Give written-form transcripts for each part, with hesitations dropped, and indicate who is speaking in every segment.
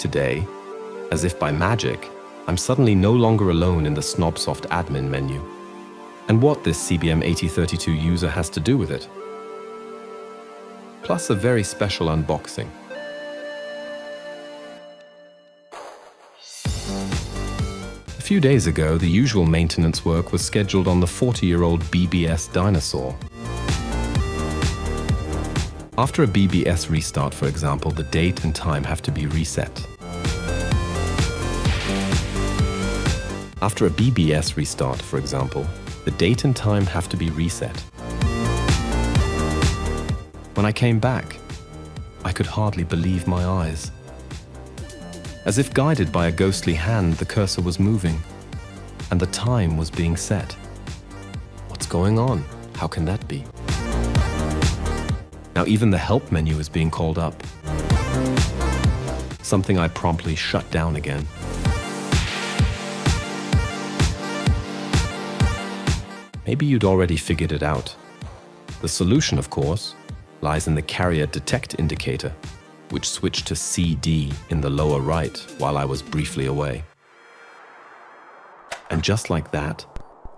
Speaker 1: today, as if by magic, I'm suddenly no longer alone in the Snobsoft admin menu. And what this CBM 8032 user has to do with it. Plus a very special unboxing. A few days ago, the usual maintenance work was scheduled on the 40-year-old BBS dinosaur. After a BBS restart, for example, the date and time have to be reset. After a BBS restart, for example, the date and time have to be reset. When I came back, I could hardly believe my eyes. As if guided by a ghostly hand, the cursor was moving, and the time was being set. What's going on? How can that be? Now even the help menu is being called up. Something I promptly shut down again. Maybe you'd already figured it out. The solution, of course, lies in the carrier detect indicator, which switched to CD in the lower right while I was briefly away. And just like that,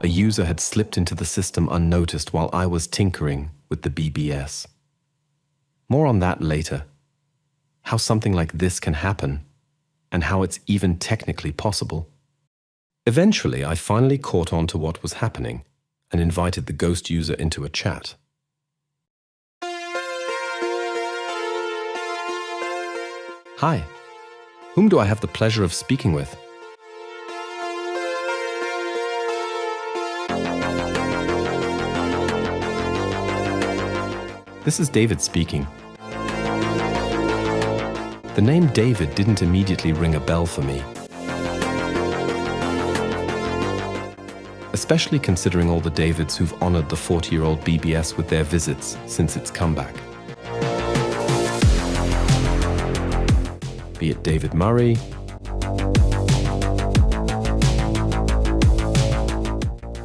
Speaker 1: a user had slipped into the system unnoticed while I was tinkering with the BBS. More on that later. How something like this can happen, and how it's even technically possible. Eventually, I finally caught on to what was happening and invited the ghost user into a chat. Hi, whom do I have the pleasure of speaking with? This is David speaking. The name David didn't immediately ring a bell for me. Especially considering all the Davids who've honored the 40-year-old BBS with their visits since its comeback. Be it David Murray,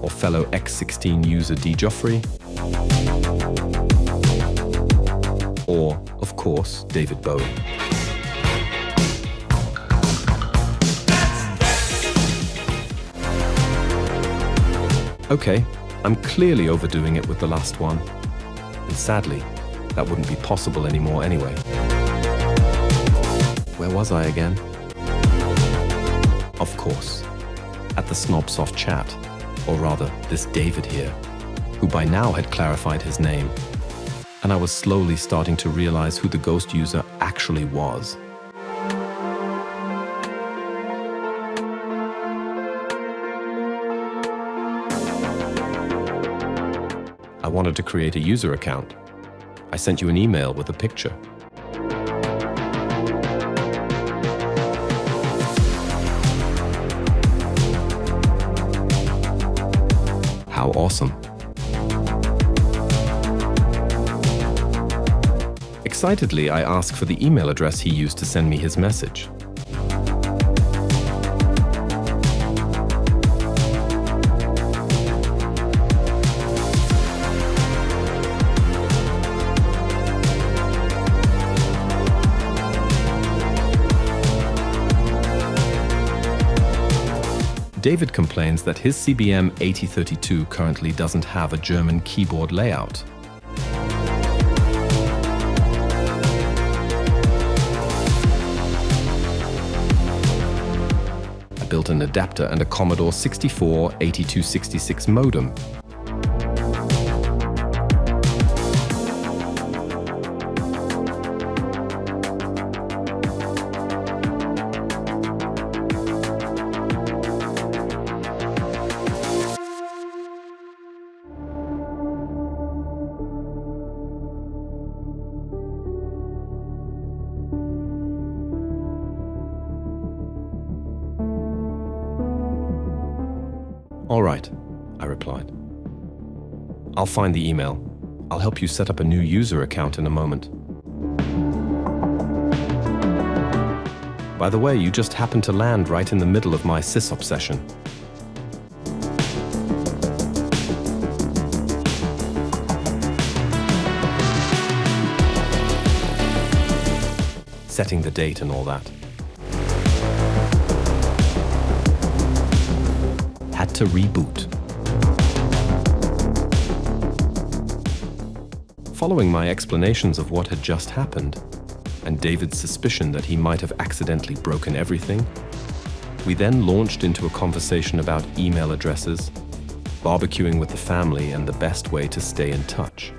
Speaker 1: or fellow X16 user D. Joffrey, or, of course, David Bowie. Okay, I'm clearly overdoing it with the last one, and sadly, that wouldn't be possible anymore anyway. Where was I again? Of course, at the Snobsoft chat, or rather, this David here, who by now had clarified his name, and I was slowly starting to realize who the ghost user actually was. I wanted to create a user account. I sent you an email with a picture. How awesome. Excitedly, I asked for the email address he used to send me his message. David complains that his CBM 8032 currently doesn't have a German keyboard layout. I built an adapter and a Commodore 64 8266 modem. All right, I replied. I'll find the email. I'll help you set up a new user account in a moment. By the way, you just happened to land right in the middle of my sys obsession. Setting the date and all that. to reboot. Following my explanations of what had just happened, and David's suspicion that he might have accidentally broken everything, we then launched into a conversation about email addresses, barbecuing with the family, and the best way to stay in touch.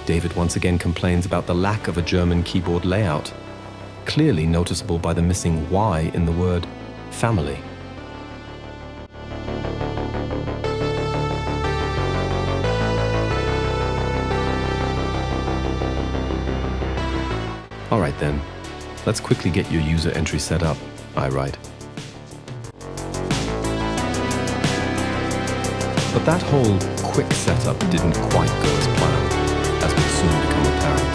Speaker 1: David once again complains about the lack of a German keyboard layout, clearly noticeable by the missing Y in the word family. All right then, let's quickly get your user entry set up, I write. But that whole quick setup didn't quite go as planned, as would soon become apparent.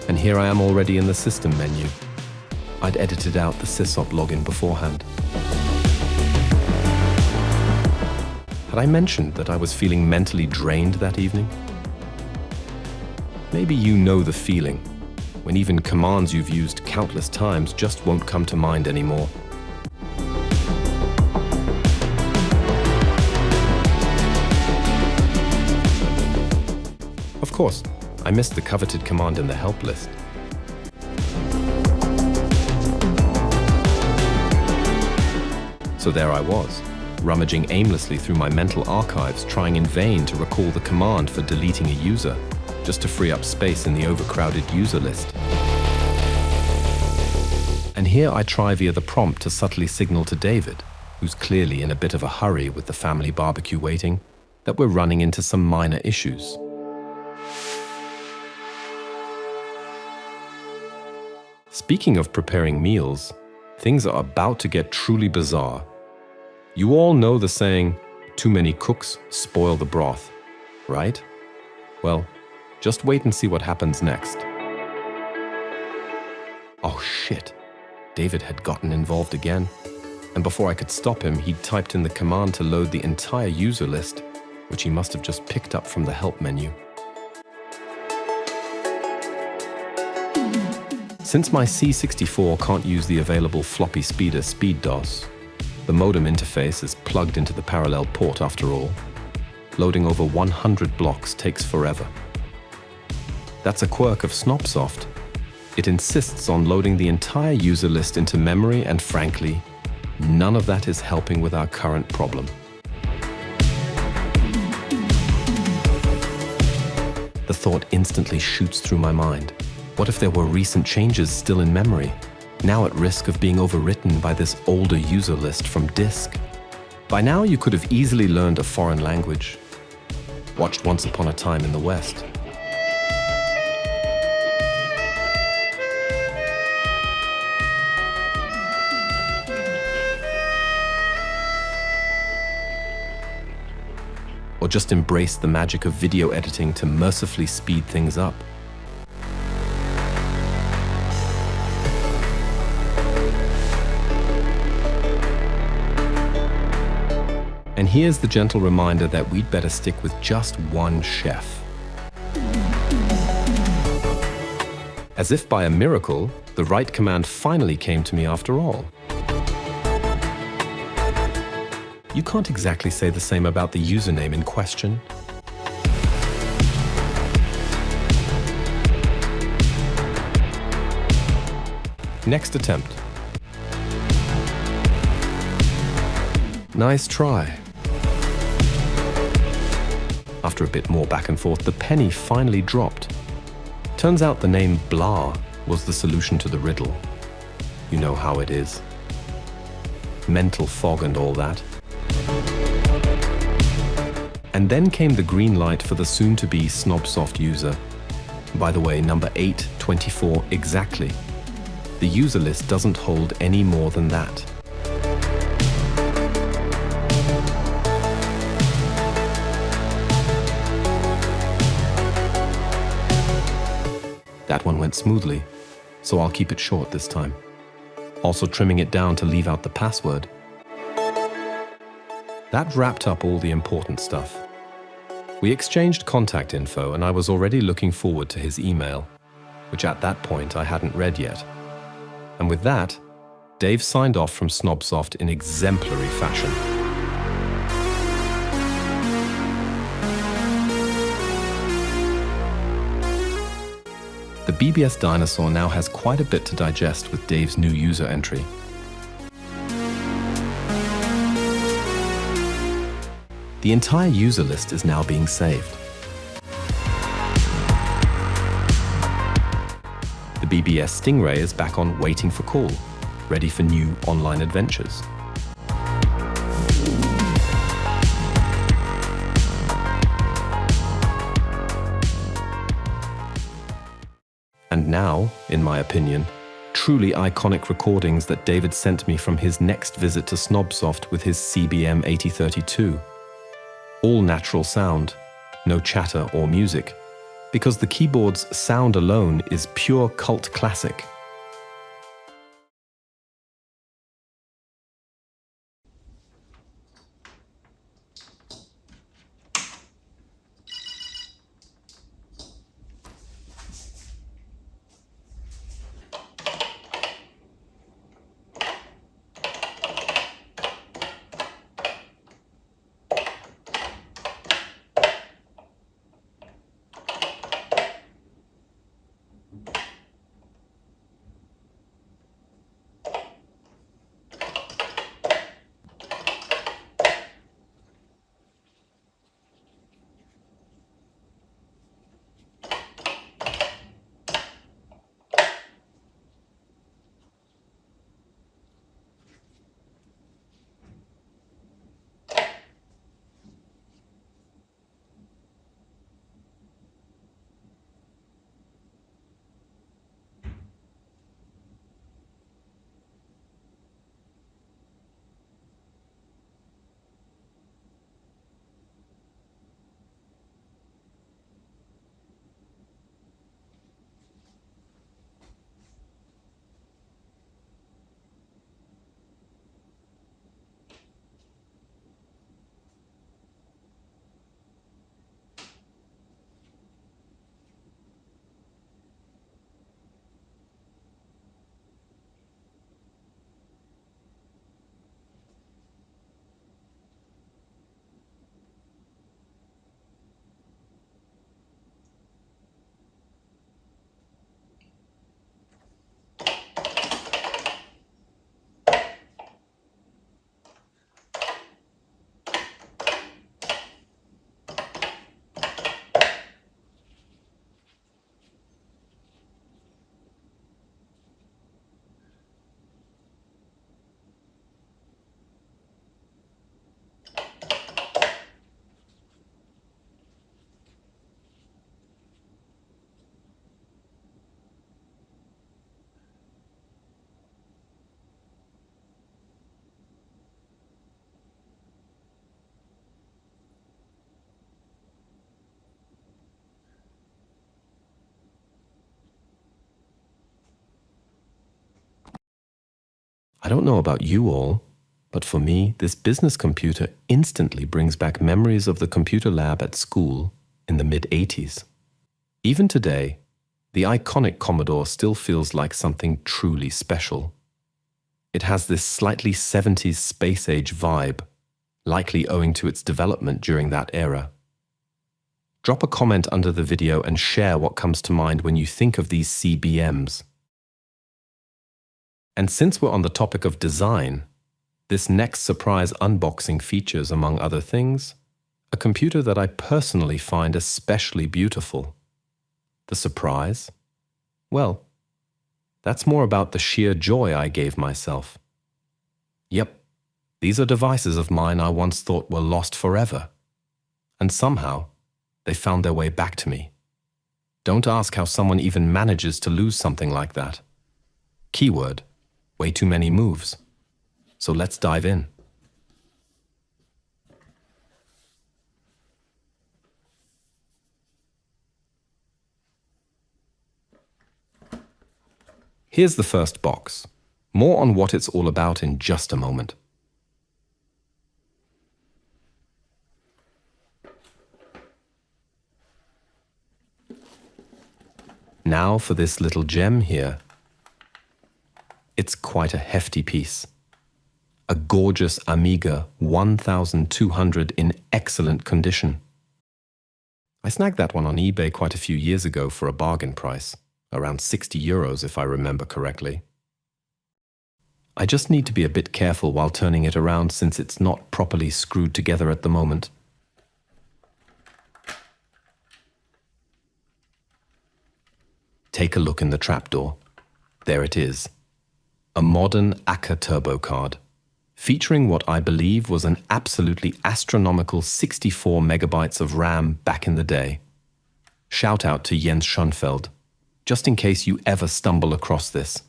Speaker 1: And here I am already in the system menu. I'd edited out the sysop login beforehand. Had I mentioned that I was feeling mentally drained that evening? Maybe you know the feeling, when even commands you've used countless times just won't come to mind anymore. Of course, I missed the coveted command in the help list. So there I was, rummaging aimlessly through my mental archives, trying in vain to recall the command for deleting a user, just to free up space in the overcrowded user list. And here I try via the prompt to subtly signal to David, who's clearly in a bit of a hurry with the family barbecue waiting, that we're running into some minor issues. Speaking of preparing meals, things are about to get truly bizarre. You all know the saying, too many cooks spoil the broth, right? Well, just wait and see what happens next. Oh shit, David had gotten involved again, and before I could stop him, he'd typed in the command to load the entire user list, which he must have just picked up from the help menu. Since my C64 can't use the available floppy speeder SpeedDOS, the modem interface is plugged into the parallel port after all. Loading over 100 blocks takes forever. That's a quirk of Snobsoft. It insists on loading the entire user list into memory, and frankly, none of that is helping with our current problem. The thought instantly shoots through my mind. What if there were recent changes still in memory, now at risk of being overwritten by this older user list from disk? By now you could have easily learned a foreign language, watched Once Upon a Time in the West. Or just embrace the magic of video editing to mercifully speed things up. And here's the gentle reminder that we'd better stick with just one chef. As if by a miracle, the right command finally came to me after all. You can't exactly say the same about the username in question. Next attempt. Nice try. After a bit more back and forth, the penny finally dropped. Turns out the name Blah was the solution to the riddle. You know how it is. Mental fog and all that. And then came the green light for the soon-to-be Snobsoft user. By the way, number 824 exactly. The user list doesn't hold any more than that. That one went smoothly, so I'll keep it short this time, also trimming it down to leave out the password. That wrapped up all the important stuff. We exchanged contact info, and I was already looking forward to his email, which at that point I hadn't read yet. And with that, Dave signed off from Snobsoft in exemplary fashion. The BBS dinosaur now has quite a bit to digest with Dave's new user entry. The entire user list is now being saved. The BBS Stingray is back on waiting for call, ready for new online adventures. And now, in my opinion, truly iconic recordings that David sent me from his next visit to Snobsoft with his CBM 8032. All natural sound, no chatter or music, because the keyboard's sound alone is pure cult classic. I don't know about you all, but for me, this business computer instantly brings back memories of the computer lab at school in the mid-80s. Even today, the iconic Commodore still feels like something truly special. It has this slightly 70s space-age vibe, likely owing to its development during that era. Drop a comment under the video and share what comes to mind when you think of these CBMs. And since we're on the topic of design, this next surprise unboxing features, among other things, a computer that I personally find especially beautiful. The surprise? Well, that's more about the sheer joy I gave myself. Yep, these are devices of mine I once thought were lost forever. And somehow, they found their way back to me. Don't ask how someone even manages to lose something like that. Keyword: way too many moves. So let's dive in. Here's the first box. More on what it's all about in just a moment. Now for this little gem here. It's quite a hefty piece. A gorgeous Amiga 1200 in excellent condition. I snagged that one on eBay quite a few years ago for a bargain price, around 60 euros if I remember correctly. I just need to be a bit careful while turning it around since it's not properly screwed together at the moment. Take a look in the trapdoor. There it is. A modern Aca Turbo card, featuring what I believe was an absolutely astronomical 64 megabytes of RAM back in the day. Shout out to Jens Schoenfeld, just in case you ever stumble across this.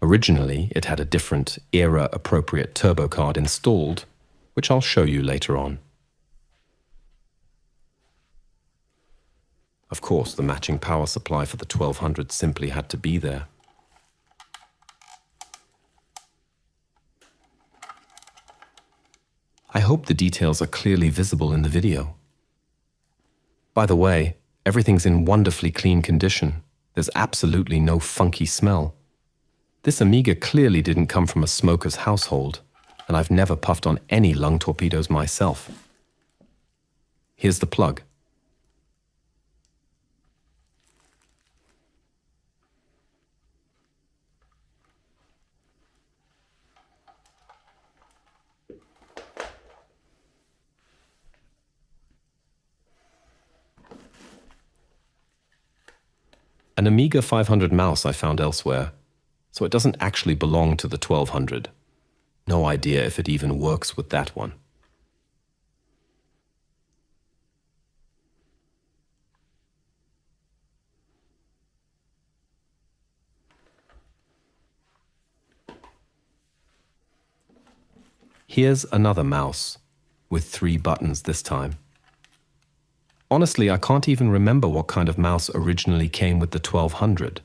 Speaker 1: Originally, it had a different era-appropriate turbo card installed, which I'll show you later on. Of course, the matching power supply for the 1200 simply had to be there. I hope the details are clearly visible in the video. By the way, everything's in wonderfully clean condition. There's absolutely no funky smell. This Amiga clearly didn't come from a smoker's household, and I've never puffed on any lung torpedoes myself. Here's the plug. An Amiga 500 mouse I found elsewhere, so it doesn't actually belong to the 1200. No idea if it even works with that one. Here's another mouse, with 3 buttons this time. Honestly, I can't even remember what kind of mouse originally came with the 1200.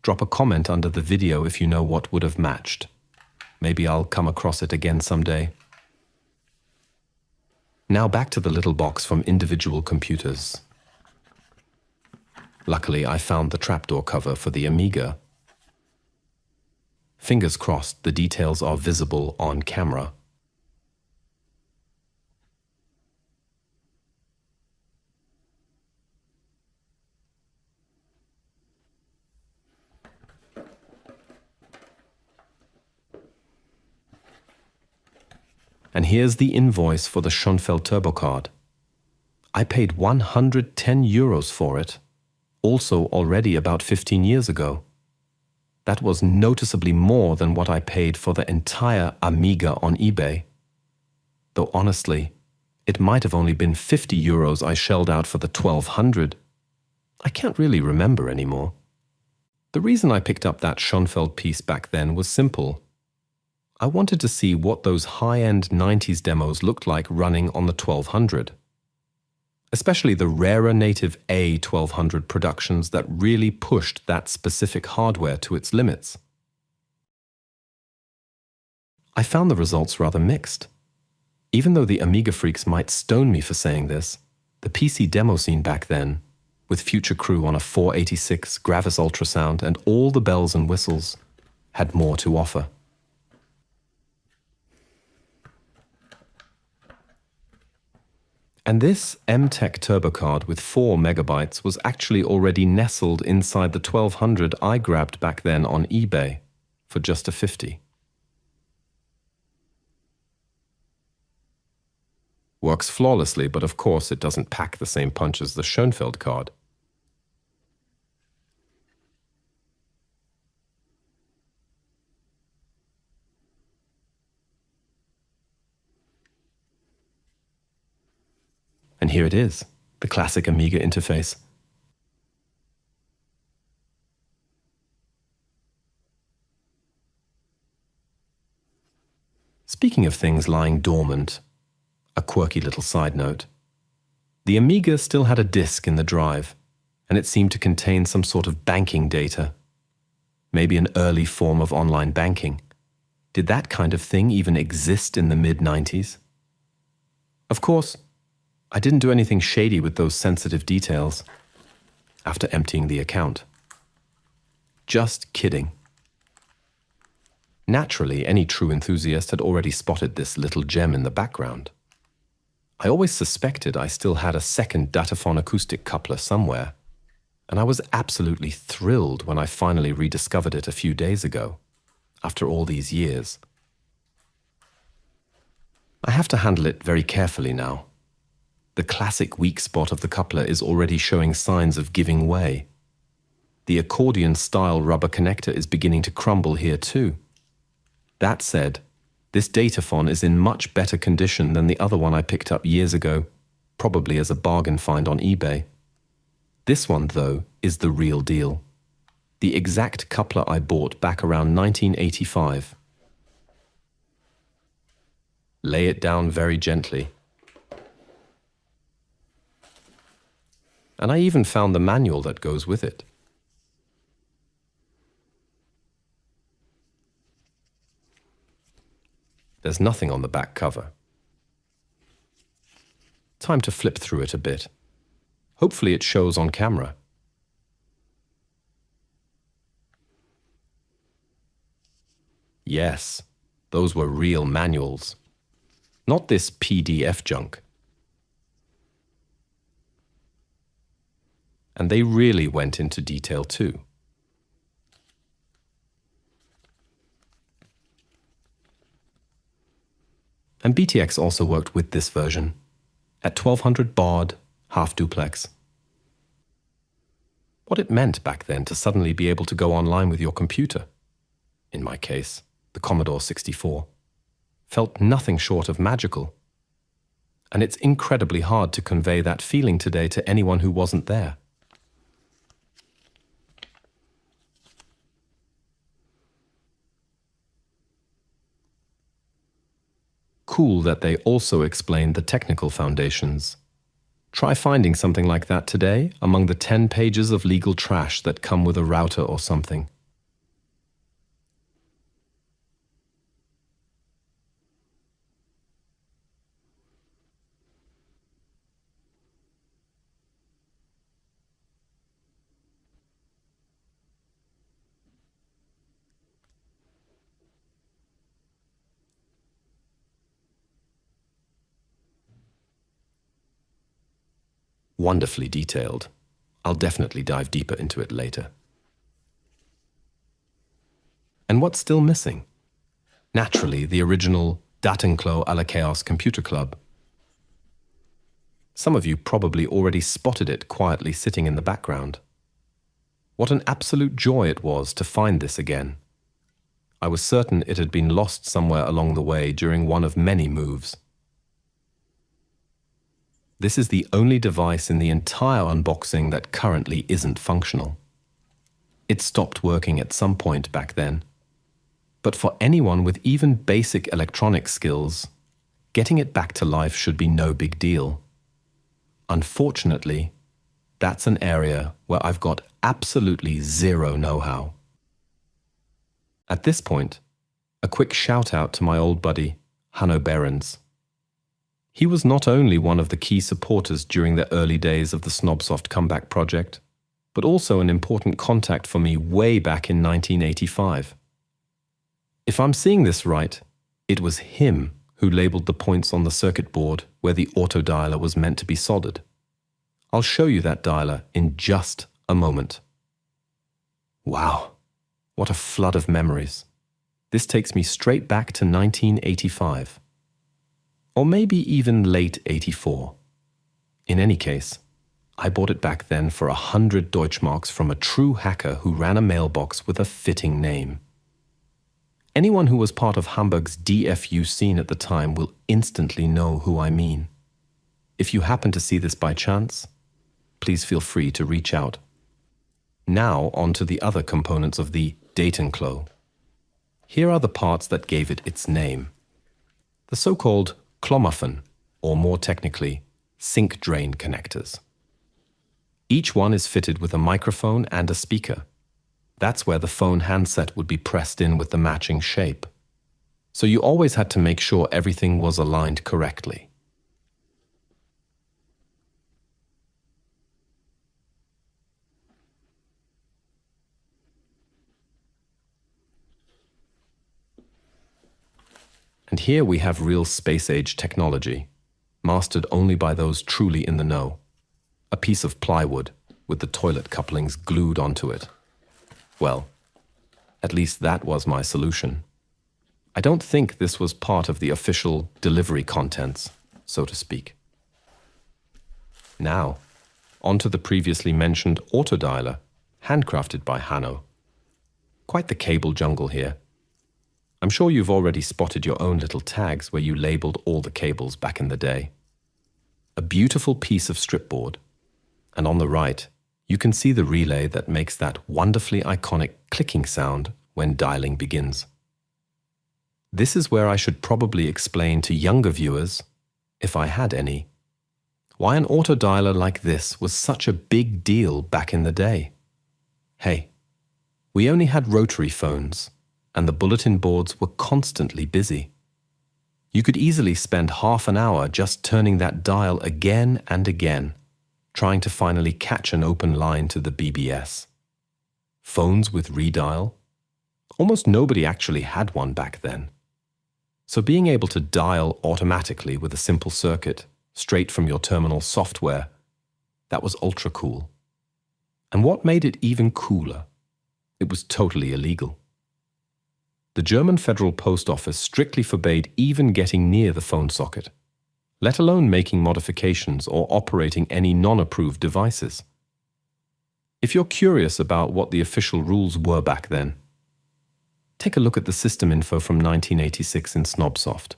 Speaker 1: Drop a comment under the video if you know what would have matched. Maybe I'll come across it again someday. Now back to the little box from Individual Computers. Luckily, I found the trapdoor cover for the Amiga. Fingers crossed the details are visible on camera. And here's the invoice for the Schoenfeld Turbo card. I paid 110 euros for it, also already about 15 years ago. That was noticeably more than what I paid for the entire Amiga on eBay. Though honestly, it might have only been 50 euros I shelled out for the 1200. I can't really remember anymore. The reason I picked up that Schoenfeld piece back then was simple. I wanted to see what those high-end 90s demos looked like running on the 1200. Especially the rarer native A1200 productions that really pushed that specific hardware to its limits. I found the results rather mixed. Even though the Amiga freaks might stone me for saying this, the PC demo scene back then, with Future Crew on a 486 Gravis ultrasound and all the bells and whistles, had more to offer. And this Mtech Turbo card with 4 megabytes was actually already nestled inside the 1200 I grabbed back then on eBay for just a 50. Works flawlessly, but of course it doesn't pack the same punch as the Schoenfeld card. And here it is, the classic Amiga interface. Speaking of things lying dormant, a quirky little side note. The Amiga still had a disk in the drive, and it seemed to contain some sort of banking data. Maybe an early form of online banking. Did that kind of thing even exist in the mid-90s? Of course, I didn't do anything shady with those sensitive details after emptying the account. Just kidding. Naturally, any true enthusiast had already spotted this little gem in the background. I always suspected I still had a second Datafon acoustic coupler somewhere, and I was absolutely thrilled when I finally rediscovered it a few days ago, after all these years. I have to handle it very carefully now. The classic weak spot of the coupler is already showing signs of giving way. The accordion-style rubber connector is beginning to crumble here too. That said, this Datafon is in much better condition than the other one I picked up years ago, probably as a bargain find on eBay. This one, though, is the real deal. The exact coupler I bought back around 1985. Lay it down very gently. And I even found the manual that goes with it. There's nothing on the back cover. Time to flip through it a bit. Hopefully it shows on camera. Yes, those were real manuals. Not this PDF junk. And they really went into detail too. And BTX also worked with this version, at 1200 baud, half duplex. What it meant back then to suddenly be able to go online with your computer, in my case, the Commodore 64, felt nothing short of magical. And it's incredibly hard to convey that feeling today to anyone who wasn't there. Cool that they also explained the technical foundations. Try finding something like that today among the 10 pages of legal trash that come with a router or something. Wonderfully detailed. I'll definitely dive deeper into it later. And what's still missing? Naturally, the original Datenklo à la Chaos Computer Club. Some of you probably already spotted it quietly sitting in the background. What an absolute joy it was to find this again. I was certain it had been lost somewhere along the way during one of many moves. This is the only device in the entire unboxing that currently isn't functional. It stopped working at some point back then. But for anyone with even basic electronic skills, getting it back to life should be no big deal. Unfortunately, that's an area where I've got absolutely zero know-how. At this point, a quick shout out to my old buddy, Hanno Behrens. He was not only one of the key supporters during the early days of the Snobsoft comeback project, but also an important contact for me way back in 1985. If I'm seeing this right, it was him who labeled the points on the circuit board where the autodialer was meant to be soldered. I'll show you that dialer in just a moment. Wow, what a flood of memories. This takes me straight back to 1985. Or maybe even late 84. In any case, I bought it back then for 100 Deutschmarks from a true hacker who ran a mailbox with a fitting name. Anyone who was part of Hamburg's DFU scene at the time will instantly know who I mean. If you happen to see this by chance, please feel free to reach out. Now on to the other components of the Datenklo. Here are the parts that gave it its name. The so-called Klomaffen, or more technically, sink drain connectors. Each one is fitted with a microphone and a speaker. That's where the phone handset would be pressed in with the matching shape. So you always had to make sure everything was aligned correctly. And here we have real space-age technology, mastered only by those truly in the know. A piece of plywood with the toilet couplings glued onto it. Well, at least that was my solution. I don't think this was part of the official delivery contents, so to speak. Now, onto the previously mentioned Autodialer, handcrafted by Hanno. Quite the cable jungle here. I'm sure you've already spotted your own little tags where you labeled all the cables back in the day. A beautiful piece of stripboard, and on the right, you can see the relay that makes that wonderfully iconic clicking sound when dialing begins. This is where I should probably explain to younger viewers, if I had any, why an autodialer like this was such a big deal back in the day. Hey, we only had rotary phones, and the bulletin boards were constantly busy. You could easily spend half an hour just turning that dial again and again, trying to finally catch an open line to the BBS. Phones with redial? Almost nobody actually had one back then. So being able to dial automatically with a simple circuit, straight from your terminal software, that was ultra cool. And what made it even cooler? It was totally illegal. The German Federal Post Office strictly forbade even getting near the phone socket, let alone making modifications or operating any non-approved devices. If you're curious about what the official rules were back then, take a look at the system info from 1986 in Snobsoft.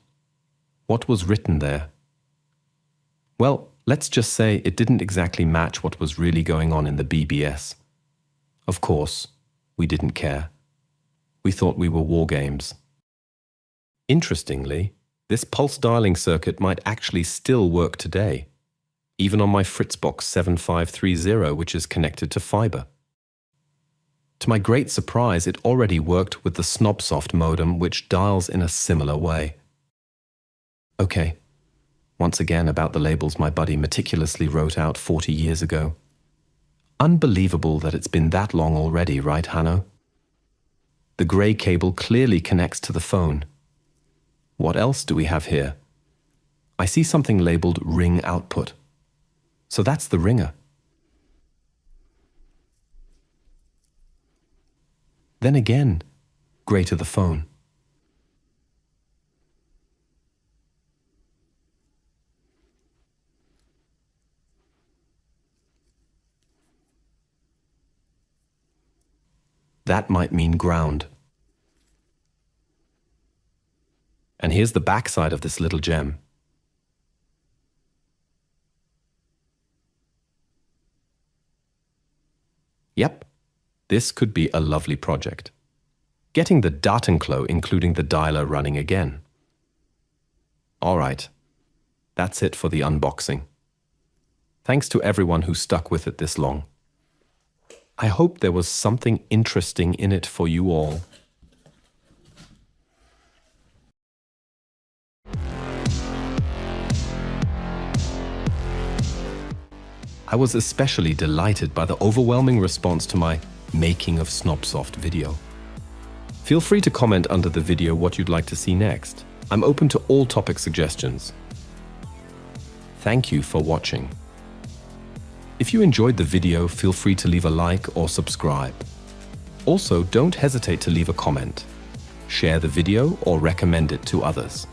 Speaker 1: What was written there? Well, let's just say it didn't exactly match what was really going on in the BBS. Of course, we didn't care. We thought we were war games. Interestingly, this pulse dialing circuit might actually still work today, even on my Fritzbox 7530, which is connected to fiber. To my great surprise, it already worked with the Snobsoft modem, which dials in a similar way. Okay, once again about the labels my buddy meticulously wrote out 40 years ago. Unbelievable that it's been that long already, right, Hanno? The grey cable clearly connects to the phone. What else do we have here? I see something labeled ring output. So that's the ringer. Then again, grey to the phone. That might mean ground. And here's the backside of this little gem. Yep, this could be a lovely project. Getting the Datenklo, including the dialer, running again. All right, that's it for the unboxing. Thanks to everyone who stuck with it this long. I hope there was something interesting in it for you all. I was especially delighted by the overwhelming response to my Making of Snobsoft video. Feel free to comment under the video what you'd like to see next. I'm open to all topic suggestions. Thank you for watching. If you enjoyed the video, feel free to leave a like or subscribe. Also, don't hesitate to leave a comment. Share the video or recommend it to others.